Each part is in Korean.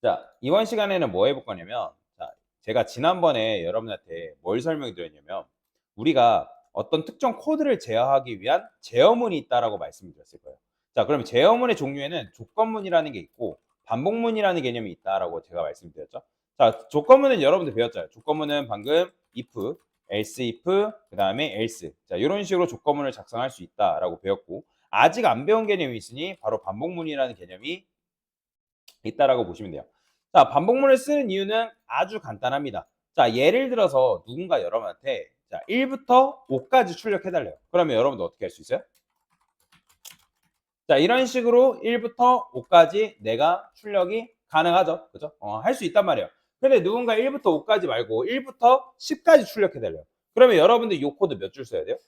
자, 이번 시간에는 뭐 해볼 거냐면, 자, 제가 지난번에 여러분한테 뭘 설명드렸냐면, 우리가 어떤 특정 코드를 제어하기 위한 제어문이 있다라고 말씀드렸을 거예요. 자, 그럼 제어문의 종류에는 조건문이라는 게 있고, 반복문이라는 개념이 있다라고 제가 말씀드렸죠. 자, 조건문은 여러분들 배웠잖아요. 조건문은 방금 if, else if, 그 다음에 else. 자, 이런 식으로 조건문을 작성할 수 있다라고 배웠고, 아직 안 배운 개념이 있으니 바로 반복문이라는 개념이 있다라고 보시면 돼요. 자, 반복문을 쓰는 이유는 아주 간단합니다. 자, 예를 들어서 누군가 여러분한테 자, 1부터 5까지 출력해달래요. 그러면 여러분도 어떻게 할 수 있어요? 자, 이런 식으로 1부터 5까지 내가 출력이 가능하죠. 그죠? 할 수 있단 말이에요. 근데 누군가 1부터 5까지 말고 1부터 10까지 출력해달래요. 그러면 여러분들 이 코드 몇 줄 써야 돼요?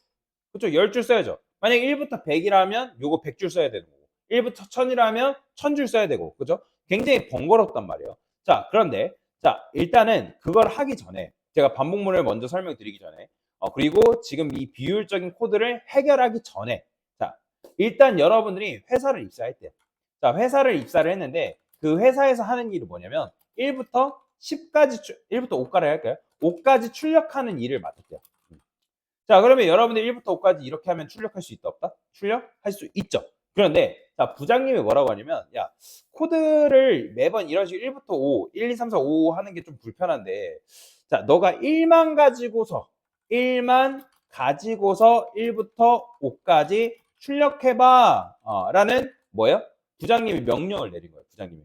그쵸? 10줄 써야죠. 만약에 1부터 100이라면 요거 100줄 써야 되는 거고 1부터 1000이라면 1000줄 써야 되고 그죠? 굉장히 번거롭단 말이에요. 자, 그런데 자, 일단은 그걸 하기 전에 제가 반복문을 먼저 설명드리기 전에 그리고 지금 이 비효율적인 코드를 해결하기 전에 자, 일단 여러분들이 회사를 입사할 때 자, 회사를 입사를 했는데 그 회사에서 하는 일이 뭐냐면 1부터 10까지 1부터 5까지 할까요? 5까지 출력하는 일을 맡을게요. 자, 그러면 여러분들 1부터 5까지 이렇게 하면 출력할 수 있다 없다? 출력할 수 있죠. 그런데 자, 부장님이 뭐라고 하냐면 야, 코드를 매번 이런 식으로 1부터 5, 1, 2, 3, 4, 5 하는 게 좀 불편한데 자, 너가 1만 가지고서 1부터 5까지 출력해봐 라는 뭐예요? 부장님이 명령을 내린 거예요. 부장님이.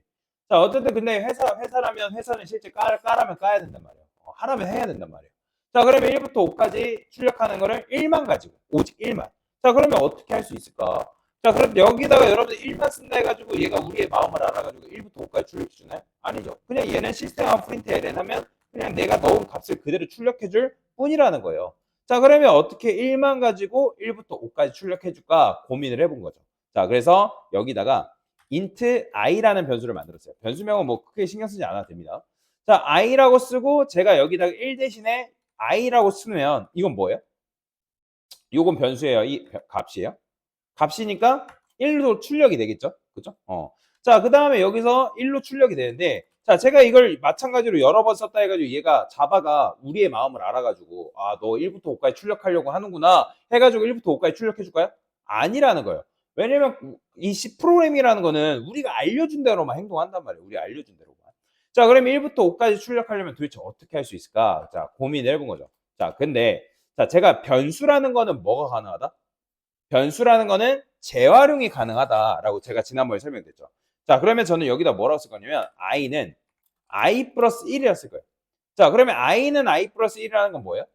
자, 어쨌든 근데 회사라면 회사는 실제 까라면 까야 된단 말이에요. 하라면 해야 된단 말이에요. 자, 그러면 1부터 5까지 출력하는 거를 1만 가지고, 오직 1만. 자, 그러면 어떻게 할 수 있을까? 자, 그럼 여기다가 여러분들 1만 쓴다 해가지고 얘가 우리의 마음을 알아가지고 1부터 5까지 출력해 주나요? 아니죠. 그냥 얘는 시스템화 프린트 ln 하면 그냥 내가 넣은 값을 그대로 출력해 줄 뿐이라는 거예요. 자, 그러면 어떻게 1만 가지고 1부터 5까지 출력해 줄까 고민을 해본 거죠. 자, 그래서 여기다가 int i라는 변수를 만들었어요. 변수명은 뭐 크게 신경 쓰지 않아도 됩니다. 자, i라고 쓰고 제가 여기다가 1 대신에 i라고 쓰면 이건 뭐예요? 이건 변수예요. 이 값이에요. 값이니까 1로 출력이 되겠죠. 그죠? 자, 그 다음에 여기서 1로 출력이 되는데 자, 제가 이걸 마찬가지로 여러 번 썼다 해가지고 얘가 자바가 우리의 마음을 알아가지고 아, 너 1부터 5까지 출력하려고 하는구나 해가지고 1부터 5까지 출력해 줄까요? 아니라는 거예요. 왜냐면 이 C 프로그램이라는 거는 우리가 알려준 대로만 행동한단 말이에요. 우리 알려준 대로만. 자, 그러면 1부터 5까지 출력하려면 도대체 어떻게 할 수 있을까? 자, 고민을 해본 거죠. 자, 근데 자, 제가 변수라는 거는 뭐가 가능하다? 변수라는 거는 재활용이 가능하다라고 제가 지난번에 설명드렸죠. 자, 그러면 저는 여기다 뭐라고 쓸 거냐면 i는 i 플러스 1이라 쓸 거예요. 자, 그러면 i는 i 플러스 1이라는 건 뭐예요?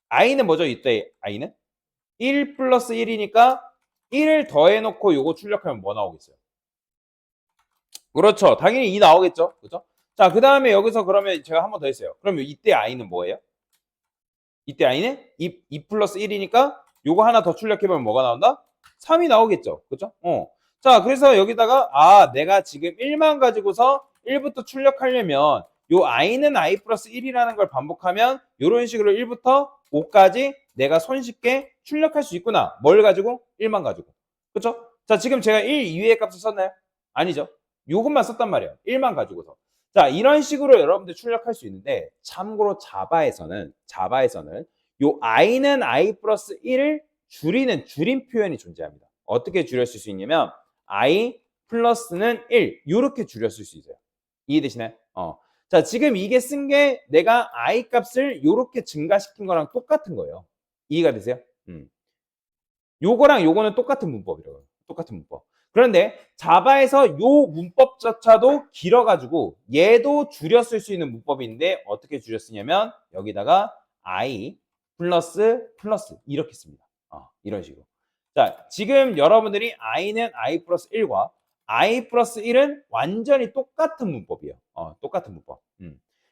i는 뭐죠? 이때 i는? 1 플러스 1이니까 1을 더해놓고 요거 출력하면 뭐 나오겠어요? 그렇죠. 당연히 2 나오겠죠. 그죠? 자, 그 다음에 여기서 그러면 제가 한 번 더 했어요. 그러면 이때 i는 뭐예요? 이때 i는 2 플러스 1이니까 요거 하나 더 출력해보면 뭐가 나온다? 3이 나오겠죠. 그죠? 자, 그래서 여기다가 아, 내가 지금 1만 가지고서 1부터 출력하려면 요 i는 i 플러스 1이라는 걸 반복하면 요런 식으로 1부터 5까지 내가 손쉽게 출력할 수 있구나. 뭘 가지고? 1만 가지고. 그쵸? 자, 지금 제가 1 이외의 값을 썼나요? 아니죠. 요것만 썼단 말이에요. 1만 가지고서. 자, 이런 식으로 여러분들 출력할 수 있는데 참고로 자바에서는 요 i는 i 플러스 1을 줄이는 줄임 표현이 존재합니다. 어떻게 줄였을 수 있냐면 i 플러스는 1 이렇게 줄였을 수 있어요. 이해되시나요? 자, 지금 이게 쓴 게 내가 i 값을 이렇게 증가시킨 거랑 똑같은 거예요. 이해가 되세요? 요거랑 요거는 똑같은 문법이라고요. 똑같은 문법. 그런데 자바에서 요 문법조차도 길어가지고 얘도 줄였을 수 있는 문법인데 어떻게 줄였으냐면 여기다가 i 플러스 이렇게 씁니다. 이런 식으로. 자, 지금 여러분들이 i는 i 플러스 1과 i 플러스 1은 완전히 똑같은 문법이에요. 똑같은 문법.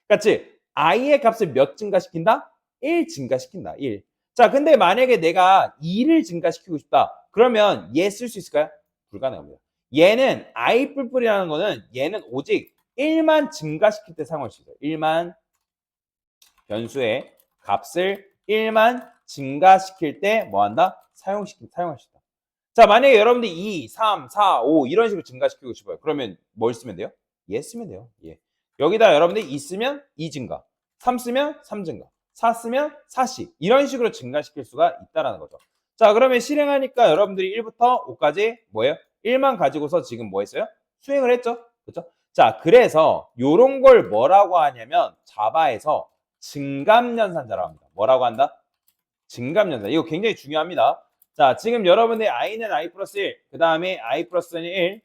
그러니까 i의 값을 몇 증가시킨다? 1 증가시킨다. 1. 자, 근데 만약에 내가 2를 증가시키고 싶다. 그러면 얘 쓸 수 있을까요? 불가능합니다. 얘는 i 뿔뿔이라는 거는 얘는 오직 1만 증가시킬 때 사용할 수 있어요. 1만 변수의 값을 1만 증가시킬 때 뭐한다? 사용할 수 있다. 자, 만약에 여러분들이 2, 3, 4, 5 이런 식으로 증가시키고 싶어요. 그러면 뭘 쓰면 돼요? 얘 쓰면 돼요. 예. 여기다 여러분들이 2 쓰면 2 증가, 3 쓰면 3 증가, 4 쓰면 4씩 이런 식으로 증가시킬 수가 있다라는 거죠. 자, 그러면 실행하니까 여러분들이 1부터 5까지 뭐예요? 1만 가지고서 지금 뭐 했어요? 수행을 했죠. 그렇죠? 자, 그래서 요런 걸 뭐라고 하냐면 자바에서 증감연산자라고 합니다. 뭐라고 한다? 증감연산. 이거 굉장히 중요합니다. 자, 지금 여러분의 i는 i 플러스 1, 그 다음에 i 플러스 1,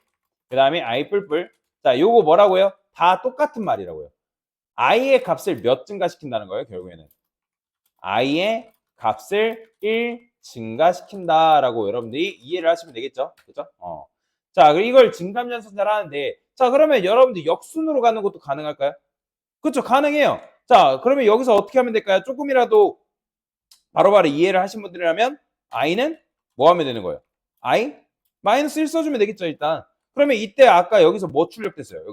그 다음에 i 뿔뿔. 자, 요거 뭐라고요? 다 똑같은 말이라고요. i의 값을 몇 증가시킨다는 거예요, 결국에는. i의 값을 1 증가시킨다라고 여러분들이 이해를 하시면 되겠죠? 그죠? 자, 그리고 이걸 증감연산자를 하는데, 자, 그러면 여러분들 역순으로 가는 것도 가능할까요? 그렇죠, 가능해요. 자, 그러면 여기서 어떻게 하면 될까요? 조금이라도 바로바로 이해를 하신 분들이라면 i는 뭐 하면 되는 거예요? i 마이너스 1 써주면 되겠죠, 일단. 그러면 이때 아까 여기서 뭐 출력됐어요?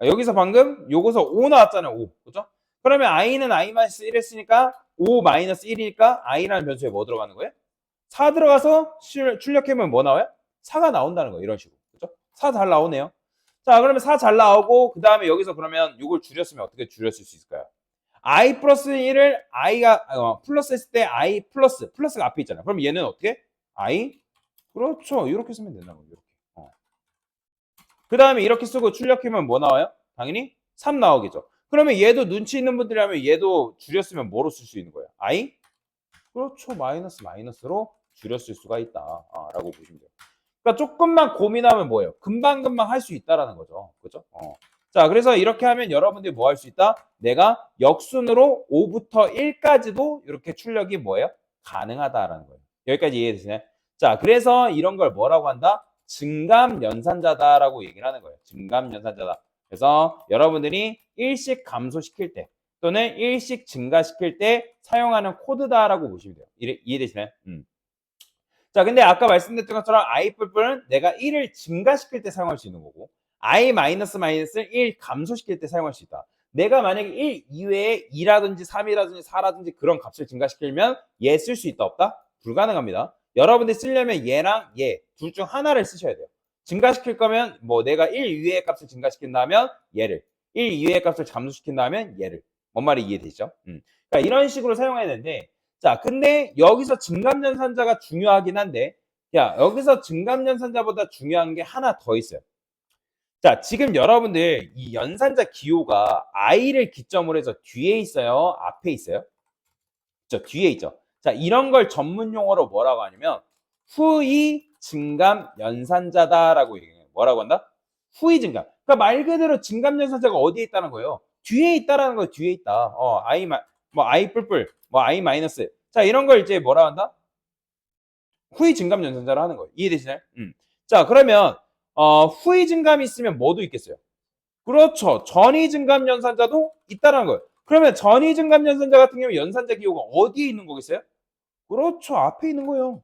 여기서 방금 요거서 5 나왔잖아요. 5. 그죠? 그러면 i는 i-1 했으니까 5 마이너스 1이니까 i라는 변수에 뭐 들어가는 거예요? 4 들어가서 출력해보면 뭐 나와요? 4가 나온다는 거예요. 이런 식으로. 그죠? 4 잘 나오네요. 자, 그러면 4 잘 나오고 그 다음에 여기서 그러면 이걸 줄였으면 어떻게 줄였을 수 있을까요? i 플러스 1을 i가 플러스 했을 때 i 플러스가 앞에 있잖아요. 그럼 얘는 어떻게? i 그렇죠. 이렇게 쓰면 된다는 거예요. 이렇게. 그 다음에 이렇게 쓰고 출력하면 뭐 나와요? 당연히 3 나오겠죠. 그러면 얘도 눈치 있는 분들이라면 얘도 줄였으면 뭐로 쓸 수 있는 거예요? i? 그렇죠. 마이너스로 줄였을 수가 있다. 라고 보시면 돼요. 그러니까 조금만 고민하면 뭐예요? 금방금방 할 수 있다라는 거죠. 그죠? 자, 그래서 이렇게 하면 여러분들이 뭐 할 수 있다? 내가 역순으로 5부터 1까지도 이렇게 출력이 뭐예요? 가능하다라는 거예요. 여기까지 이해되시나요? 자, 그래서 이런 걸 뭐라고 한다? 증감연산자다라고 얘기를 하는 거예요. 증감연산자다. 그래서 여러분들이 일씩 감소시킬 때 또는 일씩 증가시킬 때 사용하는 코드다라고 보시면 돼요. 이해되시나요? 자, 근데 아까 말씀드렸던 것처럼 i 뿔뿔은 내가 1을 증가시킬 때 사용할 수 있는 거고 i 마이너스를 1 감소시킬 때 사용할 수 있다. 내가 만약에 1 이외에 2라든지 3이라든지 4라든지 그런 값을 증가시키면 얘 쓸 수 있다 없다? 불가능합니다. 여러분들이 쓰려면 얘랑 얘 둘 중 하나를 쓰셔야 돼요. 증가시킬 거면 뭐 내가 1 이외의 값을 증가시킨다면 얘를 1 이외의 값을 감소시킨다면 얘를. 뭔 말이 이해되시죠? 그러니까 이런 식으로 사용해야 되는데 자, 근데 여기서 증감연산자가 중요하긴 한데 야, 여기서 증감연산자보다 중요한 게 하나 더 있어요. 자, 지금 여러분들 이 연산자 기호가 i를 기점으로 해서 뒤에 있어요? 앞에 있어요? 저 뒤에 있죠. 자, 이런 걸 전문 용어로 뭐라고 하냐면 후이 증감 연산자다라고 얘기해요. 뭐라고 한다? 후이 증감. 그러니까 말 그대로 증감 연산자가 어디에 있다는 거예요? 뒤에 있다라는 거예요. 뒤에 있다. i 뿔뿔, i 마이너스. 자, 이런 걸 이제 뭐라 한다? 후이 증감 연산자로 하는 거예요. 이해되시나요? 자, 그러면 후이 증감이 있으면 뭐도 있겠어요? 그렇죠. 전이 증감 연산자도 있다라는 거예요. 그러면 전이 증감 연산자 같은 경우 연산자 기호가 어디에 있는 거겠어요? 그렇죠. 앞에 있는 거예요.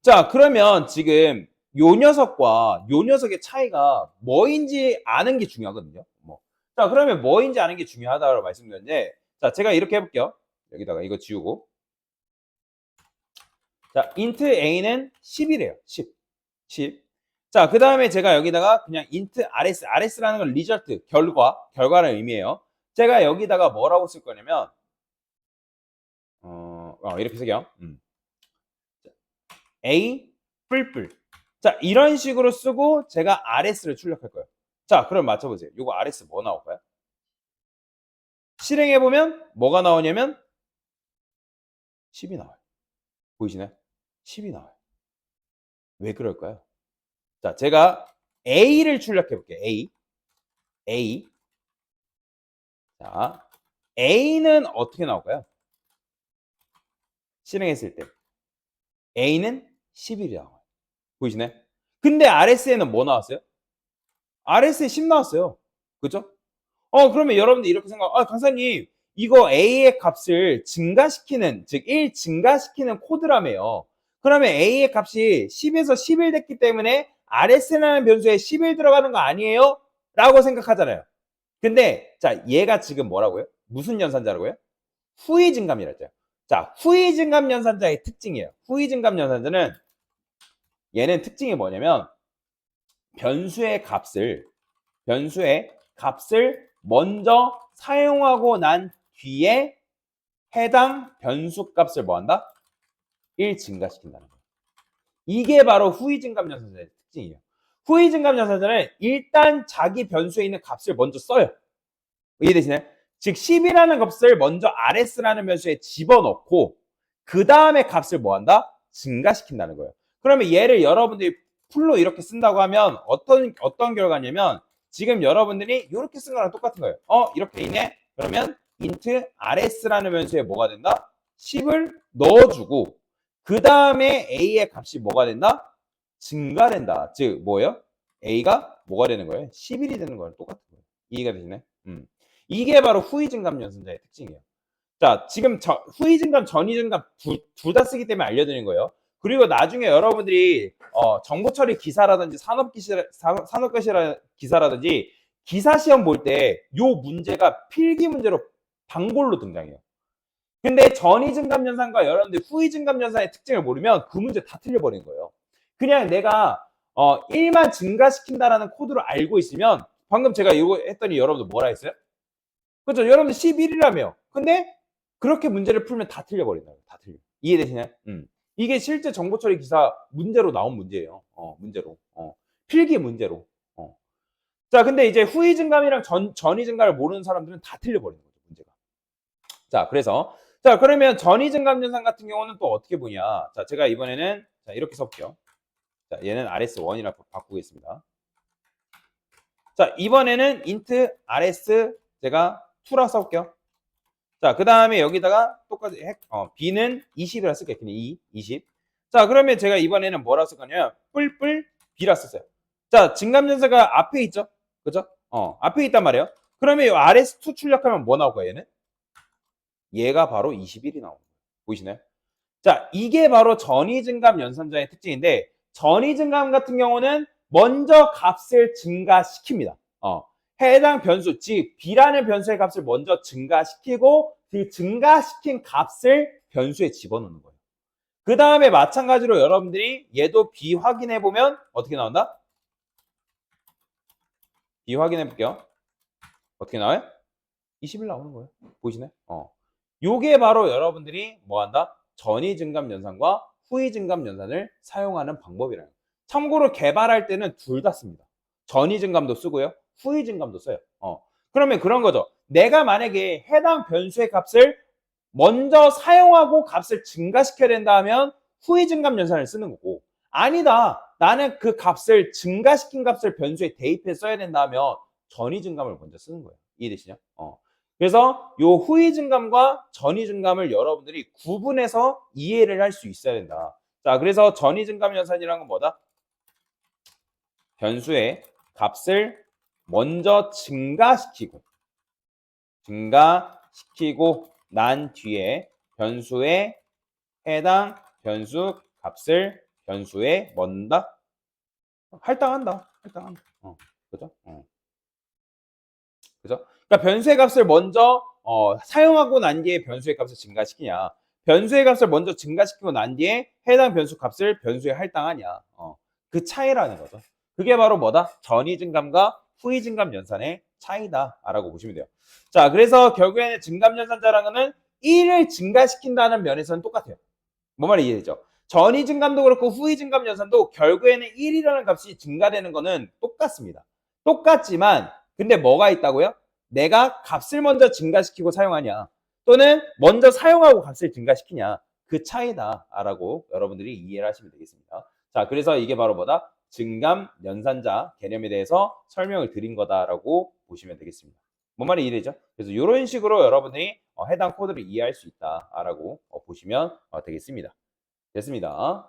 자, 그러면 지금 요 녀석과 요 녀석의 차이가 뭐인지 아는 게 중요하거든요. 자, 그러면 뭐인지 아는 게 중요하다고 말씀드렸는데, 자, 제가 이렇게 해볼게요. 여기다가 이거 지우고. 자, int a는 10이래요. 10. 자, 그 다음에 제가 여기다가 그냥 int rs라는 건 result, 결과를 의미해요. 제가 여기다가 뭐라고 쓸 거냐면, 이렇게 쓸게요. A 뿔뿔. 자, 이런 식으로 쓰고 제가 RS를 출력할 거예요. 자, 그럼 맞춰보세요. 이거 RS 뭐 나올까요? 실행해보면 뭐가 나오냐면 10이 나와요. 보이시나요? 10이 나와요. 왜 그럴까요? 자, 제가 A를 출력해볼게요. A. 자, A는 어떻게 나올까요? 실행했을 때. A는 11이 나와요. 보이시나요? 근데 RS에는 뭐 나왔어요? RS에 10 나왔어요. 그죠? 그러면 여러분들 이렇게 강사님, 이거 A의 값을 증가시키는, 즉, 1 증가시키는 코드라며요. 그러면 A의 값이 10에서 11 됐기 때문에 RS라는 변수에 11 들어가는 거 아니에요? 라고 생각하잖아요. 근데, 자, 얘가 지금 뭐라고요? 무슨 연산자라고요? 후이 증감이라 했죠. 자, 후이 증감 연산자의 특징이에요. 후이 증감 연산자는 얘는 특징이 뭐냐면 변수의 값을 먼저 사용하고 난 뒤에 해당 변수 값을 뭐 한다? 1 증가시킨다는 거예요. 이게 바로 후위 증감 연산자의 특징이에요. 후위 증감 연산자는 일단 자기 변수에 있는 값을 먼저 써요. 이해되시나요? 즉 10이라는 값을 먼저 RS라는 변수에 집어넣고 그 다음에 값을 뭐 한다? 증가시킨다는 거예요. 그러면 얘를 여러분들이 풀로 이렇게 쓴다고 하면 어떤 결과냐면 지금 여러분들이 이렇게 쓴 거랑 똑같은 거예요. 이렇게 있네? 그러면 int RS라는 변수에 뭐가 된다? 10을 넣어주고 그 다음에 A의 값이 뭐가 된다? 증가된다. 즉 뭐예요? A가 뭐가 되는 거예요? 11이 되는 거랑 똑같은 거예요. 이해가 되시나요? 이게 바로 후위 증감 연산자의 특징이에요. 자, 지금 후위 증감, 전위 증감 둘 다 쓰기 때문에 알려드리는 거예요. 그리고 나중에 여러분들이 정보 처리 기사라든지 산업 기사라든지 기사 시험 볼 때 요 문제가 필기 문제로 방골로 등장해요. 근데 전위 증감 연산과 여러분들 후위 증감 연산의 특징을 모르면 그 문제 다 틀려버리는 거예요. 그냥 내가 1만 증가시킨다라는 코드를 알고 있으면 방금 제가 이거 했더니 여러분들 뭐라 했어요? 그렇죠. 여러분들 11이라며. 근데 그렇게 문제를 풀면 다 틀려버린다고. 다 틀려. 이해되시나요? 이게 실제 정보 처리 기사 문제로 나온 문제예요. 문제로. 필기 문제로. 자, 근데 이제 후위 증감이랑 전위 증감을 모르는 사람들은 다 틀려버리는 거죠, 문제가. 자, 그래서 자, 그러면 전위 증감 연산 같은 경우는 또 어떻게 보냐? 자, 제가 이번에는 자, 이렇게 써볼게요. 자, 얘는 RS1이라 바꾸겠습니다. 자, 이번에는 int rs 제가 2라 써볼게요. 자, 그 다음에 여기다가 똑같이 b는 20이라 쓸게요. 그냥 20. 자, 그러면 제가 이번에는 뭐라 쓸 거냐면 뿔뿔 b라 썼어요. 자, 증감연산가 앞에 있죠? 그죠? 앞에 있단 말이에요. 그러면 이 rs2 출력하면 뭐 나올 거예요, 얘는? 얘가 바로 21이 나옵니다. 보이시나요? 자, 이게 바로 전위 증감 연산자의 특징인데 전위 증감 같은 경우는 먼저 값을 증가시킵니다. 해당 변수, 즉 b라는 변수의 값을 먼저 증가시키고 그 증가시킨 값을 변수에 집어넣는 거예요. 그 다음에 마찬가지로 여러분들이 얘도 b 확인해 보면 어떻게 나온다? b 확인해 볼게요. 어떻게 나와요? 21 나오는 거예요. 보이시나요? 요게 바로 여러분들이 뭐 한다? 전위 증감 연산과 후위 증감 연산을 사용하는 방법이라는 거예요. 참고로 개발할 때는 둘 다 씁니다. 전위 증감도 쓰고요. 후위 증감도 써요. 그러면 그런 거죠. 내가 만약에 해당 변수의 값을 먼저 사용하고 값을 증가시켜야 된다 하면 후위 증감 연산을 쓰는 거고, 아니다, 나는 그 값을 증가시킨 값을 변수에 대입해 써야 된다 하면 전위 증감을 먼저 쓰는 거예요. 이해되시죠? 그래서 요 후위 증감과 전위 증감을 여러분들이 구분해서 이해를 할 수 있어야 된다. 자, 그래서 전위 증감 연산이라는 건 뭐다? 변수의 값을 먼저 증가시키고 난 뒤에 변수의 해당 변수 값을 변수에 넣는다? 할당한다. 그죠? 그죠? 그러니까 변수의 값을 먼저 사용하고 난 뒤에 변수의 값을 증가시키냐, 변수의 값을 먼저 증가시키고 난 뒤에 해당 변수 값을 변수에 할당하냐, 그 차이라는 거죠. 그게 바로 뭐다? 전위 증감과 후위 증감 연산의 차이다라고 보시면 돼요. 자, 그래서 결국에는 증감 연산자라는 거는 1을 증가시킨다는 면에서는 똑같아요. 뭐 말이 이해되죠? 전위 증감도 그렇고 후위 증감 연산도 결국에는 1이라는 값이 증가되는 거는 똑같습니다. 똑같지만 근데 뭐가 있다고요? 내가 값을 먼저 증가시키고 사용하냐, 또는 먼저 사용하고 값을 증가시키냐, 그 차이다라고 여러분들이 이해를 하시면 되겠습니다. 자, 그래서 이게 바로 뭐다? 증감 연산자 개념에 대해서 설명을 드린 거다라고 보시면 되겠습니다. 뭔 말이 이해되죠? 그래서 이런 식으로 여러분이 해당 코드를 이해할 수 있다라고 보시면 되겠습니다. 됐습니다.